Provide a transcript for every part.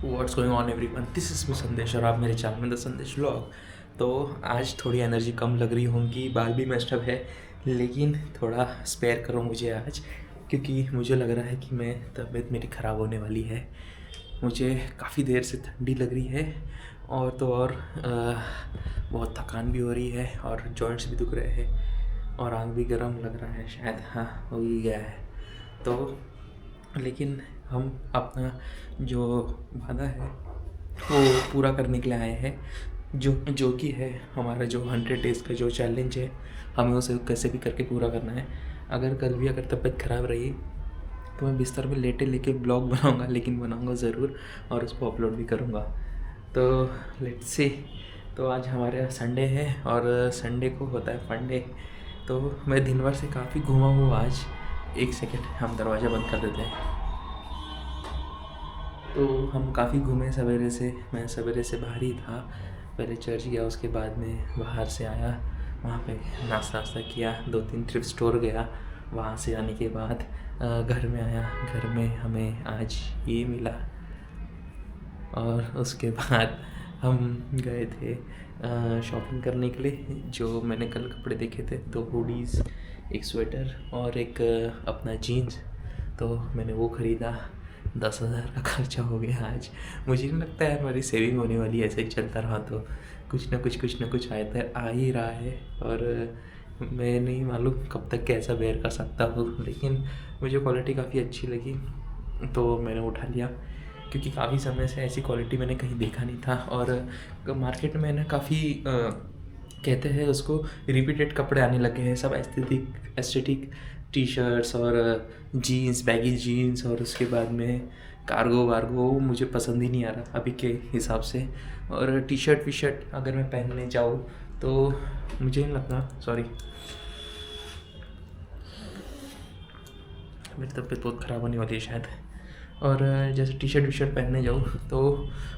What's going on everyone, this is me संदेश और आप मेरे चैनल में द संदेश व्लॉग। तो आज थोड़ी एनर्जी कम लग रही होंगी, बाल भी मेस्टअप है, लेकिन थोड़ा स्पेयर करो मुझे आज, क्योंकि मुझे लग रहा है कि मैं तबीयत मेरी ख़राब होने वाली है। मुझे काफ़ी देर से ठंडी लग रही है और तो और बहुत थकान भी हो रही है और जॉइंट्स भी दुख रहे हैं और आँख भी गर्म लग रहा है, शायद हाँ हो ही गया है। तो लेकिन हम अपना जो वादा है वो पूरा करने के लिए आए हैं, जो कि है हमारा जो 100 डेज़ का जो चैलेंज है, हमें उसे कैसे भी करके पूरा करना है। अगर कल भी अगर तबीयत ख़राब रही तो मैं बिस्तर में लेटे लेके ब्लॉग बनाऊंगा, लेकिन बनाऊंगा ज़रूर और उसको अपलोड भी करूंगा। तो लेट्स सी। तो आज हमारे संडे है और संडे को होता है फंडे। तो मैं दिन भर से काफ़ी घूमा हूँ आज। एक सेकेंड, हम दरवाज़ा बंद कर देते हैं। तो हम काफ़ी घूमे सवेरे से, मैं सवेरे से बाहर ही था। पहले चर्च गया, उसके बाद में बाहर से आया, वहाँ पे नाश्ता वास्ता किया, 2-3 थ्रिफ्ट स्टोर गया। वहाँ से आने के बाद घर में आया। घर में हमें आज ये मिला और उसके बाद हम गए थे शॉपिंग करने के लिए। जो मैंने कल कपड़े देखे थे, 2 हुडीज़, एक स्वेटर और एक अपना जीन्स, तो मैंने वो ख़रीदा। 10,000 का खर्चा हो गया आज। मुझे नहीं लगता है हमारी सेविंग होने वाली है, ऐसे ही चलता रहा तो कुछ ना कुछ आ ही रहा है। और मैं नहीं मालूम कब तक कैसा बेयर कर सकता हूँ, लेकिन मुझे क्वालिटी काफ़ी अच्छी लगी तो मैंने उठा लिया, क्योंकि काफ़ी समय से ऐसी क्वालिटी मैंने कहीं देखा नहीं था। और मार्केट में ना काफ़ी कहते हैं उसको, रिपीटेड कपड़े आने लगे हैं, सब एस्थेटिक टी शर्ट्स और जीन्स, बैगी जीन्स, और उसके बाद में कार्गो वार्गो मुझे पसंद ही नहीं आ रहा अभी के हिसाब से। और टी शर्ट वी शर्ट अगर मैं पहनने जाऊँ तो मुझे नहीं लगता, सॉरी मेरी तबीयत बहुत ख़राब होने वाली है शायद। और जैसे टी शर्ट वी शर्ट पहनने जाऊँ तो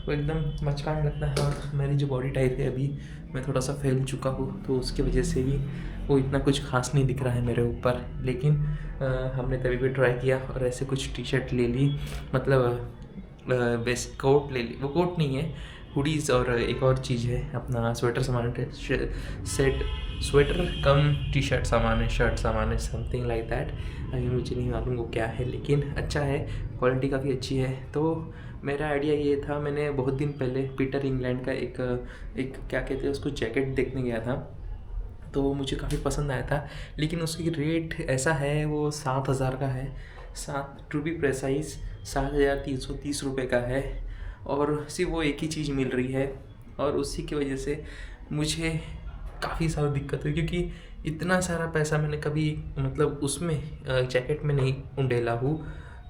वो एकदम मचकाने लगता है। और मेरी जो बॉडी टाइप है, अभी मैं थोड़ा सा फैल चुका हूँ, तो उसकी वजह से भी वो इतना कुछ खास नहीं दिख रहा है मेरे ऊपर। लेकिन हमने तभी भी ट्राई किया और ऐसे कुछ टी शर्ट ले ली, मतलब वेस्ट कोट ले ली। वो कोट नहीं है, हुडीज़ और एक और चीज़ है अपना स्वेटर सामान सेट, स्वेटर कम टी शर्ट सामान है, शर्ट सामान है, समथिंग लाइक दैट। अभी मुझे नहीं मालूम वो क्या है, लेकिन अच्छा है, क्वालिटी काफ़ी अच्छी है। तो मेरा आइडिया ये था, मैंने बहुत दिन पहले पीटर इंग्लैंड का एक क्या कहते हैं उसको, जैकेट देखने गया था, तो मुझे काफ़ी पसंद आया था। लेकिन उसकी रेट ऐसा है, वो 7,000 का है, 7 टू बी प्रेसाइज 7,330 रुपये का है। और सिर्फ वो एक ही चीज़ मिल रही है, और उसी की वजह से मुझे काफ़ी सारी दिक्कत हुई, क्योंकि इतना सारा पैसा मैंने कभी मतलब उसमें जैकेट में नहीं उंडेला हूँ।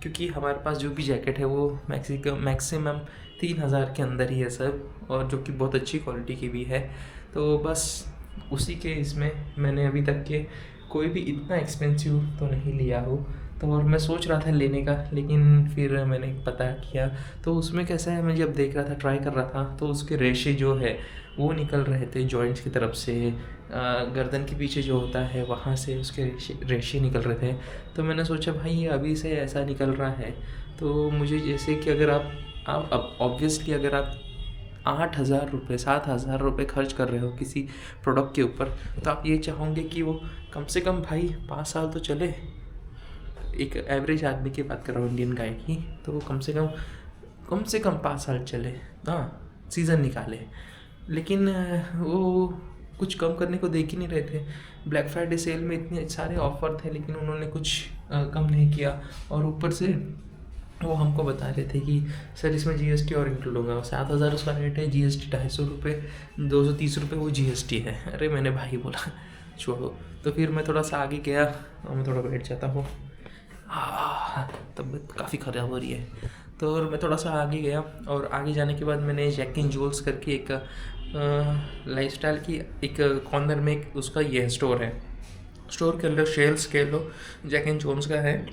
क्योंकि हमारे पास जो भी जैकेट है वो मैक्सिमम 3,000 के अंदर ही है सब, और जो कि बहुत अच्छी क्वालिटी की भी है। तो बस उसी के इसमें मैंने अभी तक के कोई भी इतना एक्सपेंसिव तो नहीं लिया हो। तो और मैं सोच रहा था लेने का, लेकिन फिर मैंने पता किया तो उसमें कैसा है, मैं जब देख रहा था, ट्राई कर रहा था, तो उसके रेशे जो है वो निकल रहे थे जॉइंट्स की तरफ से, गर्दन के पीछे जो होता है वहाँ से उसके रेशे निकल रहे थे। तो मैंने सोचा भाई ये अभी से ऐसा निकल रहा है, तो मुझे जैसे कि अगर आप अब ऑब्वियसली अगर आप 8,000 रुपये 7,000 रुपये खर्च कर रहे हो किसी प्रोडक्ट के ऊपर, तो आप ये चाहोगे कि वो कम से कम भाई 5 साल तो चले। एक एवरेज आदमी की बात कर रहा हूँ, इंडियन गाय की, तो वो कम से कम 5 साल चले, हाँ सीज़न निकाले। लेकिन वो कुछ कम करने को देख ही नहीं रहे थे। ब्लैक फ्राइडे सेल में इतने सारे ऑफ़र थे, लेकिन उन्होंने कुछ कम नहीं किया। और ऊपर से वो हमको बता रहे थे कि सर इसमें जीएसटी और इंक्लूड होगा। 7,000 उसका रेट है, जीएसटी 250 रुपये, 230 रुपये वो जीएसटी है। अरे मैंने भाई बोला छोड़ो। तो फिर मैं थोड़ा सा आगे गया और मैं थोड़ा बैठ जाता हूँ, तबीयत काफ़ी ख़राब हो रही है। तो मैं थोड़ा सा आगे गया, और आगे जाने के बाद मैंने जैक एंड जोल्स करके एक लाइफस्टाइल की एक कॉर्नर में एक उसका ये स्टोर है। स्टोर के अंदर शेल्स कह लो, जैक एंड जोन्स का है,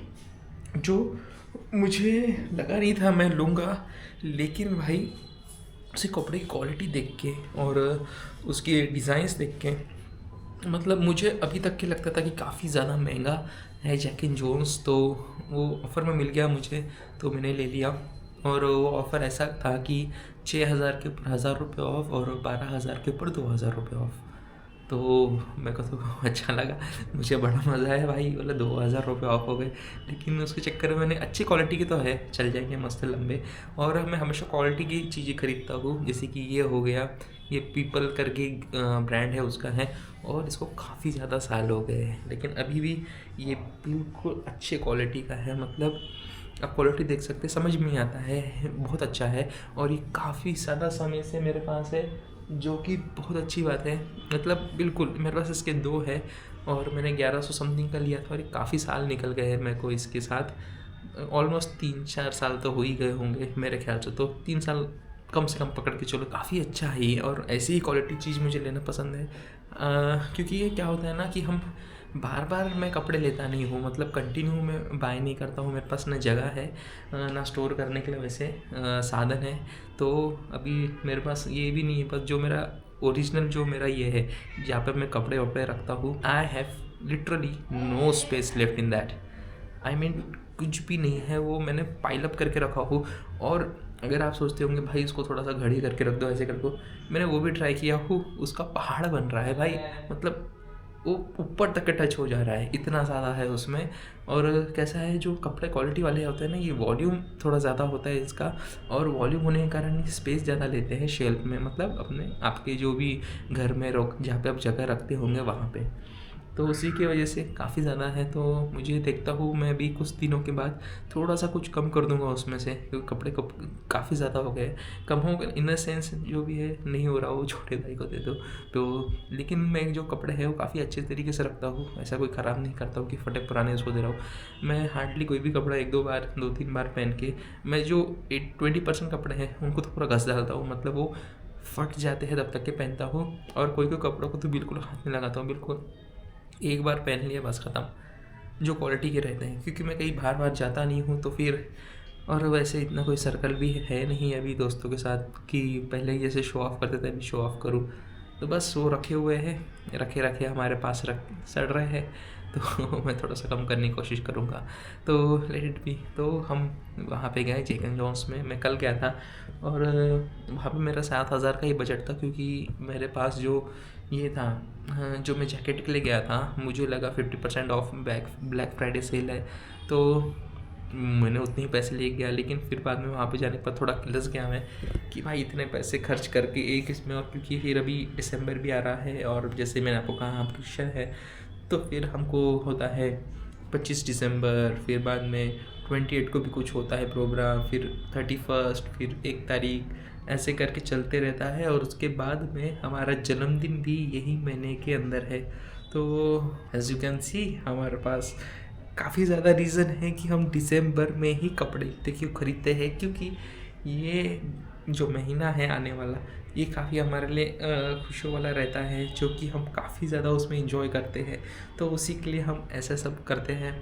जो मुझे लगा नहीं था मैं लूँगा। लेकिन भाई उसे कपड़े की क्वालिटी देख के और उसके डिज़ाइंस देख के, मतलब मुझे अभी तक के लगता था कि काफ़ी ज़्यादा महंगा है जैक एंड जोन्स। तो वो ऑफ़र में मिल गया मुझे, तो मैंने ले लिया। और वो ऑफ़र ऐसा था कि 6,000 के ऊपर 1,000 रुपये ऑफ और 12,000 के ऊपर 2,000 रुपये ऑफ। तो मेरे को तो अच्छा लगा, मुझे बड़ा मज़ा आया भाई, बोला 2,000 रुपये ऑफ हो गए। लेकिन उसके चक्कर में मैंने, अच्छी क्वालिटी के तो है, चल जाएंगे मस्त लंबे। और मैं हमेशा क्वालिटी की चीज़ें खरीदता हूँ, जैसे कि ये हो गया, ये पीपल करके ब्रांड है उसका है, और इसको काफ़ी ज़्यादा साल हो गए हैं, लेकिन अभी भी ये बिल्कुल अच्छे क्वालिटी का है। मतलब आप क्वालिटी देख सकते हैं, समझ में आता है, बहुत अच्छा है। और ये काफ़ी ज़्यादा समय से मेरे पास है, जो कि बहुत अच्छी बात है। मतलब बिल्कुल मेरे पास इसके 2 है, और मैंने 1100 समथिंग का लिया था, और ये काफ़ी साल निकल गए हैं मेरे को इसके साथ। ऑलमोस्ट 3-4 साल तो हो ही गए होंगे मेरे ख्याल से, तो 3 साल कम से कम पकड़ के चलो, काफ़ी अच्छा है ये। और ऐसी ही क्वालिटी चीज़ मुझे लेना पसंद है, क्योंकि ये क्या होता है ना कि हम बार बार मैं कपड़े लेता नहीं हूँ, मतलब कंटिन्यू मैं बाय नहीं करता हूँ। मेरे पास ना जगह है, ना स्टोर करने के लिए वैसे साधन है। तो अभी मेरे पास ये भी नहीं है, बस जो मेरा ओरिजिनल जो मेरा ये है, जहाँ पे मैं कपड़े वपड़े रखता हूँ, I have literally no space left in that. I mean कुछ भी नहीं है, वो मैंने पाइल अप करके रखा हो। और अगर आप सोचते होंगे भाई इसको थोड़ा सा घड़ी करके रख दो, ऐसे कर दो, मैंने वो भी ट्राई किया हो, उसका पहाड़ बन रहा है भाई। मतलब वो ऊपर तक के टच हो जा रहा है, इतना ज़्यादा है उसमें। और कैसा है, जो कपड़े क्वालिटी वाले होते हैं ना, ये वॉल्यूम थोड़ा ज़्यादा होता है इसका, और वॉल्यूम होने के कारण ये स्पेस ज़्यादा लेते हैं शेल्फ में, मतलब अपने आपके जो भी घर में जहाँ पे आप जगह रखते होंगे वहाँ पे। तो उसी की वजह से काफ़ी ज़्यादा है। तो मुझे देखता हूँ मैं भी कुछ दिनों के बाद थोड़ा सा कुछ कम कर दूंगा उसमें से, क्योंकि कपड़े काफ़ी ज़्यादा हो गए। कम हो गए इन द सेंस, जो भी है नहीं हो रहा, वो छोटे भाई को दे दो। तो लेकिन मैं जो कपड़े हैं वो काफ़ी अच्छे तरीके से रखता हूँ, ऐसा कोई ख़राब नहीं करता हूँ कि फटे पुराने उसको दे रहा हूँ। मैं हार्डली कोई भी कपड़ा 1-2 बार 2-3 बार पहन के, मैं जो 20% कपड़े हैं उनको तो पूरा घस डालता हूँ, मतलब वो फट जाते हैं तब तक के पहनता हूँ। और कोई कपड़ों को तो बिल्कुल हाथ में लगाता हूँ, बिल्कुल एक बार पहन लिया बस ख़त्म, जो क्वालिटी के रहते हैं। क्योंकि मैं कहीं बार बार जाता नहीं हूँ, तो फिर और वैसे इतना कोई सर्कल भी है नहीं अभी दोस्तों के साथ कि पहले जैसे शो ऑफ़ करते थे अभी शो ऑफ़ करूँ। तो बस वो रखे हुए हैं, रखे हमारे पास सड़ रहे हैं। तो मैं थोड़ा सा कम करने की कोशिश करूँगा, तो लेट इट बी। तो हम वहाँ पे गए जैक एंड जॉन्स में, मैं कल गया था, और वहाँ पे मेरा 7,000 का ही बजट था, क्योंकि मेरे पास जो ये था, जो मैं जैकेट के लिए गया था, मुझे लगा 50% ऑफ ब्लैक फ्राइडे सेल है, तो मैंने उतने ही पैसे ले गया। लेकिन फिर बाद में वहाँ पे जाने पर थोड़ा किलस गया मैं कि भाई इतने पैसे खर्च करके एक इसमें, और क्योंकि फिर अभी दिसंबर भी आ रहा है, और जैसे मैंने आपको कहा क्रिश्चियन है, तो फिर हमको होता है 25 दिसंबर, फिर बाद में 28 को भी कुछ होता है प्रोग्राम, फिर 31, फिर 1 तारीख, ऐसे करके चलते रहता है। और उसके बाद में हमारा जन्मदिन भी यही महीने के अंदर है। तो एज यू कैन सी हमारे पास काफ़ी ज़्यादा रीज़न है कि हम दिसंबर में ही कपड़े क्यों खरीदते हैं, क्योंकि ये जो महीना है आने वाला, ये काफ़ी हमारे लिए खुशियों वाला रहता है, जो कि हम काफ़ी ज़्यादा उसमें एंजॉय करते हैं। तो उसी के लिए हम ऐसा सब करते हैं।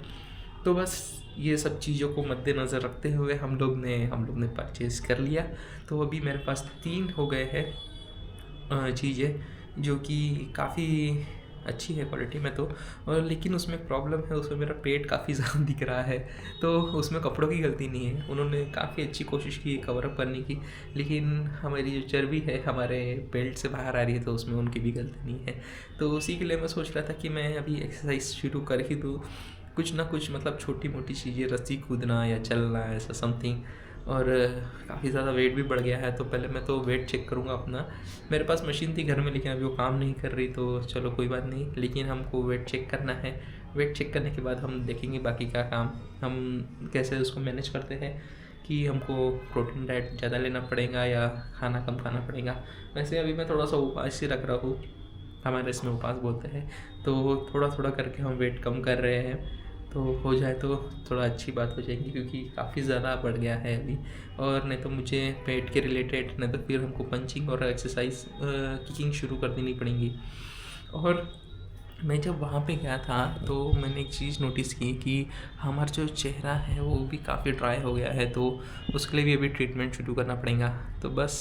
तो बस ये सब चीज़ों को मद्देनज़र रखते हुए हम लोग ने परचेज़ कर लिया। तो अभी मेरे पास 3 हो गए हैं चीज़ें, जो कि काफ़ी अच्छी है क्वालिटी में तो। और लेकिन उसमें प्रॉब्लम है, उसमें मेरा पेट काफ़ी ज़्यादा दिख रहा है। तो उसमें कपड़ों की गलती नहीं है, उन्होंने काफ़ी अच्छी कोशिश की कवर अप करने की, लेकिन हमारी जो चर्बी है हमारे बेल्ट से बाहर आ रही है, तो उसमें उनकी भी गलती नहीं है। तो उसी के लिए मैं सोच रहा था कि मैं अभी एक्सरसाइज शुरू कर ही दूँ, कुछ ना कुछ, मतलब छोटी मोटी चीज़ें, रस्सी कूदना या चलना, ऐसा समथिंग। और काफ़ी ज़्यादा वेट भी बढ़ गया है, तो पहले मैं तो वेट चेक करूँगा अपना। मेरे पास मशीन थी घर में, लेकिन अभी वो काम नहीं कर रही, तो चलो कोई बात नहीं, लेकिन हमको वेट चेक करना है। वेट चेक करने के बाद हम देखेंगे बाकी का काम हम कैसे उसको मैनेज करते हैं, कि हमको प्रोटीन डाइट ज़्यादा लेना पड़ेगा या खाना कम खाना पड़ेगा। वैसे अभी मैं थोड़ा सा उपवास ही रख रहा हूँ, हमारे इसमें उपवास बोलते हैं, तो थोड़ा थोड़ा करके हम वेट कम कर रहे हैं। तो हो जाए तो थोड़ा अच्छी बात हो जाएगी, क्योंकि काफ़ी ज़्यादा बढ़ गया है अभी। और नहीं तो मुझे पेट के रिलेटेड, नहीं तो फिर हमको पंचिंग और एक्सरसाइज किकिंग शुरू कर देनी पड़ेंगी। और मैं जब वहाँ पे गया था, तो मैंने एक चीज़ नोटिस की कि हमारा जो चेहरा है वो भी काफ़ी ड्राई हो गया है, तो उसके लिए भी अभी ट्रीटमेंट शुरू करना पड़ेगा। तो बस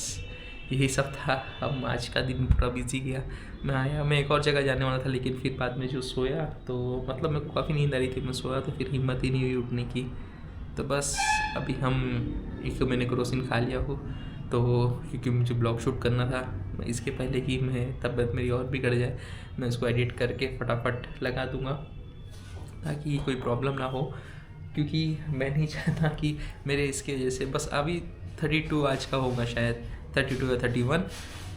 यही सब था। हम आज का दिन पूरा बिजी गया। मैं एक और जगह जाने वाला था, लेकिन फिर बाद में जो सोया, तो मतलब मेरे को काफ़ी नींद आ रही थी, मैं सोया, तो फिर हिम्मत ही नहीं हुई उठने की। तो बस अभी एक मैंने क्रोसिन खा लिया हो, तो क्योंकि मुझे ब्लॉग शूट करना था, इसके पहले कि मैं तबीयत मेरी और बिगड़ जाए, मैं इसको एडिट करके फटाफट लगा दूँगा ताकि कोई प्रॉब्लम ना हो। क्योंकि मैं नहीं चाहता कि मेरे इसके वजह से, बस अभी 32 आज का होगा शायद, 32 या 31,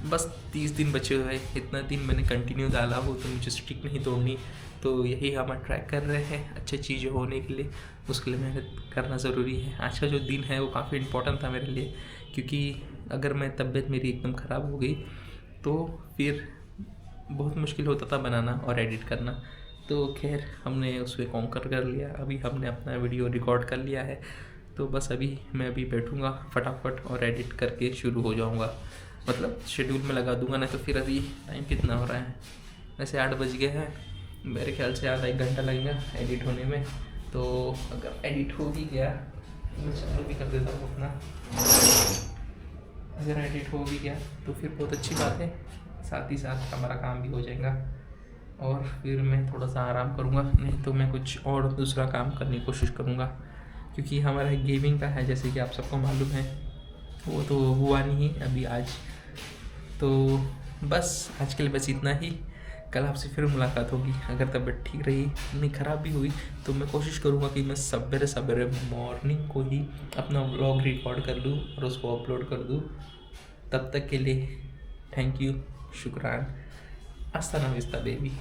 बस 30 दिन बचे हुए हैं। इतना दिन मैंने कंटिन्यू डाला हो तो मुझे स्टिक नहीं तोड़नी, तो यही हम ट्रैक कर रहे हैं अच्छी चीज़ें होने के लिए। उसके लिए मेहनत करना ज़रूरी है। आज का जो दिन है वो काफ़ी इम्पोर्टेंट था मेरे लिए, क्योंकि अगर मैं तबीयत मेरी एकदम ख़राब हो गई तो फिर बहुत मुश्किल होता था बनाना और एडिट करना। तो खैर हमने उसको कॉन्कर कर लिया, अभी हमने अपना वीडियो रिकॉर्ड कर लिया है। तो बस मैं अभी बैठूँगा फटाफट और एडिट करके शुरू हो जाऊँगा, मतलब शेड्यूल में लगा दूँगा। ना तो फिर अभी टाइम कितना हो रहा है, वैसे 8 बज गए हैं, मेरे ख्याल से आधा 1 घंटा लगेगा एडिट होने में। तो अगर एडिट हो भी गया, मैं चालू भी कर देता हूँ अपना, अगर एडिट हो भी गया तो फिर बहुत अच्छी बात है, साथ ही साथ हमारा काम भी हो जाएगा और फिर मैं थोड़ा सा आराम करूँगा। नहीं तो मैं कुछ और दूसरा काम करने की कोशिश करूँगा, क्योंकि हमारा गेमिंग का है जैसे कि आप सबको मालूम है, वो तो हुआ नहीं अभी आज। तो बस आज के लिए बस इतना ही। कल आपसे फिर मुलाकात होगी, अगर तबीयत ठीक रही, नहीं ख़राब भी हुई तो मैं कोशिश करूँगा कि मैं सवेरे सवेरे मॉर्निंग को ही अपना व्लॉग रिकॉर्ड कर लूँ और उसको अपलोड कर दूँ। तब तक के लिए थैंक यू, शुक्रान, हस्ता ना विस्ता बेबी।